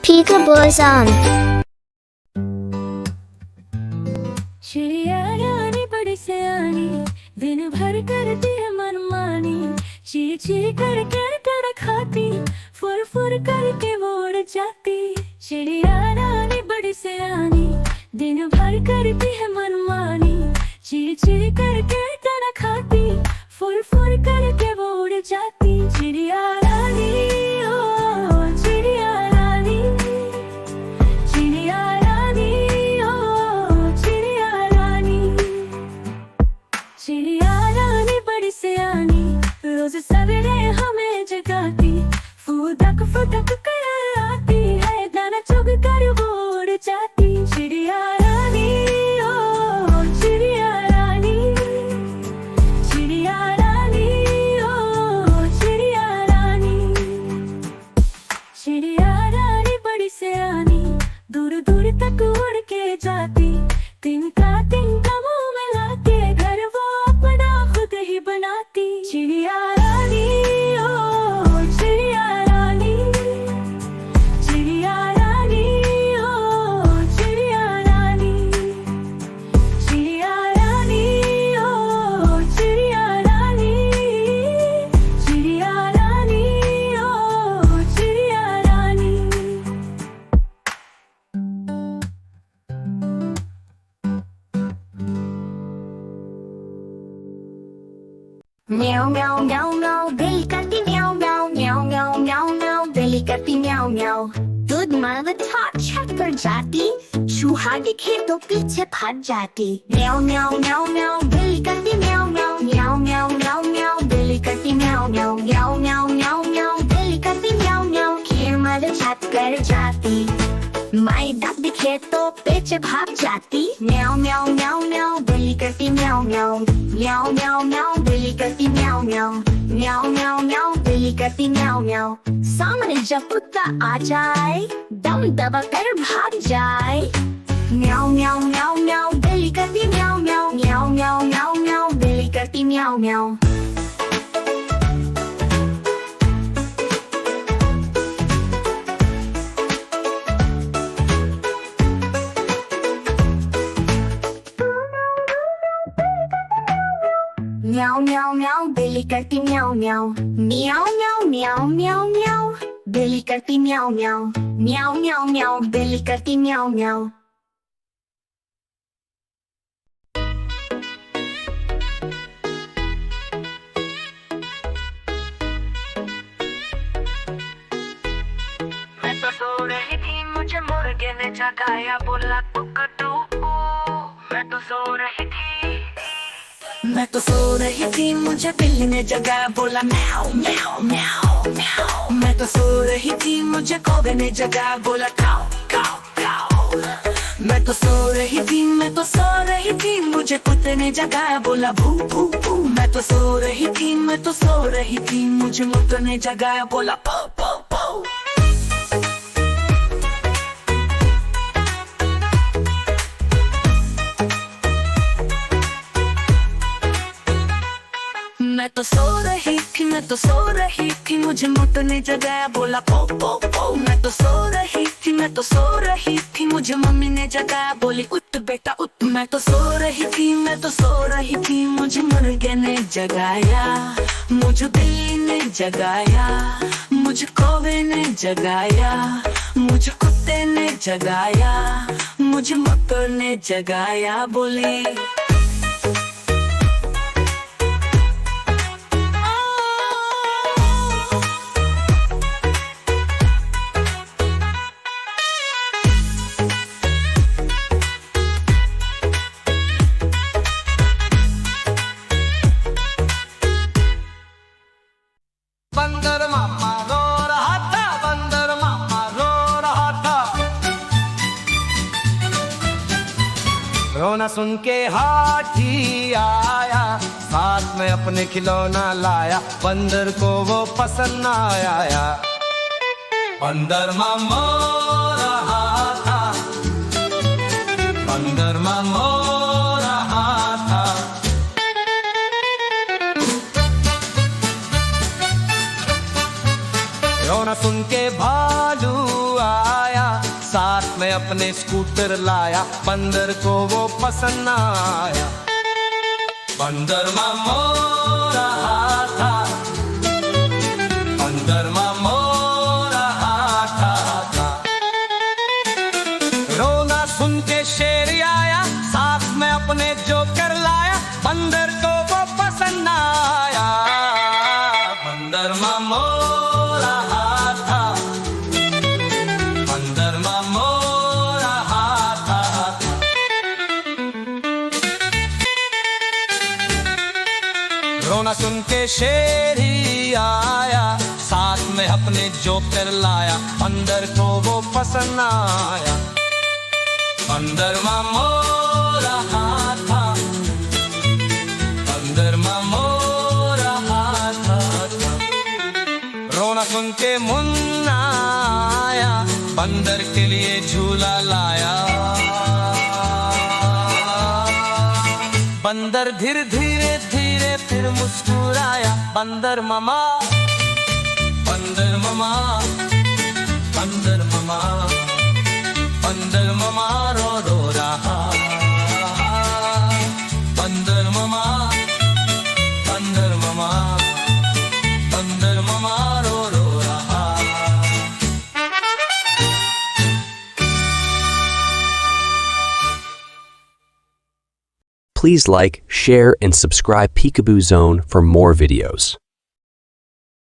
Peekaboo's on. चिड़िया रानी बड़ी सयानी, दिन भर करती है मनमानी। चीं चीं करके कर खाती, फुर फुर करके वो उड़ जाती। चिड़िया रानी बड़ी सयानी, दिन भर करती है मनमानी। चीं चीं करके कर खाती, फुर फुर करके वो उड़ जाती। चिड़िया रानी ओ चिड़िया रानी, चिड़िया रानी ओ चिड़िया रानी। चिड़िया रानी बड़ी सयानी, रोज सवेरे हमें जगाती। फुदक फुदक कर आती है, दाना चुग कर वो उड़ जाती। चिड़िया रानी ओ चिड़िया रानी, चिड़िया रानी ओ चिड़िया रानी। चिड़िया रानी बड़ी सयानी, दूर दूर तक उड़ के जाती। तिनका तिनका मुंह में लाके, घर वो अपना खुद ही बनाती। चिड़िया रानी ओ चिड़िया रानी, चिड़िया रानी ओ चिड़िया रानी। चिड़िया रानी ओ चिड़िया रानी, चिड़िया रानी ओ चिड़िया रानी। Meow meow meow meow, बिल्ली करती meow meow meow meow meow meow, बिल्ली करती meow meow। दूध मांगने हाथ छत पर जाती, चूहा दिखे तो पीछे भाग जाती। meow meow meow meow, बिल्ली करती meow meow meow meow meow meow, बिल्ली करती meow meow meow meow meow meow, बिल्ली करती meow meow। खीर मारे छत कर जाती, माई डक दिखे तो पीछे भाग जाती। meow meow meow meow, बिल्ली करती meow meow meow meow meow, बिल्ली करती meow meow meow meow meow, बिल्ली करती meow meow। सामने जब कुत्ता आ जाए, दम दबा कर भाग जाए। meow meow meow meow, बिल्ली करती meow meow meow meow meow meow, बिल्ली करती meow meow। Meow meow meow, बिल्ली करती meow meow meow meow meow meow meow, बिल्ली करती meow meow meow meow meow, बिल्ली करती meow meow। मैं तो सो रही थी, मुझे मुर्गे ने जगाया, बोला कुकटू। मैं तो सो रही थी, मैं तो सो रही थी, मुझे बिल्ली ने जगाया, बोला म्याऊ म्याऊ म्याऊ म्याऊ। मैं तो सो रही थी, मुझे कौवे ने जगाया, बोला काऊ काऊ काऊ। मैं तो सो रही थी, मैं तो सो रही थी, मुझे कुत्ते ने जगाया, बोला भू भू भू। मैं तो सो रही थी, मैं तो सो रही थी, मुझे मुर्गा ने जगाया, बोला पो पो पो। मैं तो सो रही थी, मैं तो सो रही थी, मुझे मुर्गा ने जगाया, बोला पो पो पो। मैं तो सो रही थी, मैं तो सो रही थी, मुझे मम्मी ने जगाया, बोली उठ बेटा उठ। मैं तो सो रही थी, मैं तो सो रही थी, मुझे मुर्गे ने जगाया, मुझे बिल्ली ने जगाया, मुझे कौवे ने जगाया, मुझे कुत्ते ने जगाया, मुझे मकर ने जगाया, बोली बंदर मामा रो रहा था, बंदर मामा रो रहा था। रोना सुन के हाथी आया, साथ में अपने खिलौना लाया, बंदर को वो पसंद ना आया। बंदर मामा रो रहा था, बंदर मामा रो रहा था। रोना सुन के भालू आया, अपने स्कूटर लाया, बंदर को वो पसंद ना आया। बंदर मामो रहा था, बंदर मामो रहा था। रोना सुन के शेर आया, साथ में अपने जोकर लाया, बंदर को वो पसंद ना आया। बंदर मामो रहा था, बंदर मामो रहा था। रोना सुन के शेर ही आया, साथ में अपने जोकर लाया, बंदर को वो पसंद ना आया। बंदर मामो रहा था, बंदर मामो रहा था। रोना सुन के मुन्ना आया, बंदर के लिए झूला लाया। बंदर धीरे धीरे धीरे फिर मुस्कुराया। बंदर मामा, बंदर मामा, बंदर मामा, बंदर मामा रो रहा। बंदर मामा, बंदर मामा, बंदर मामा रो रहा। Please like, share, and subscribe Peekaboo Zone for more videos.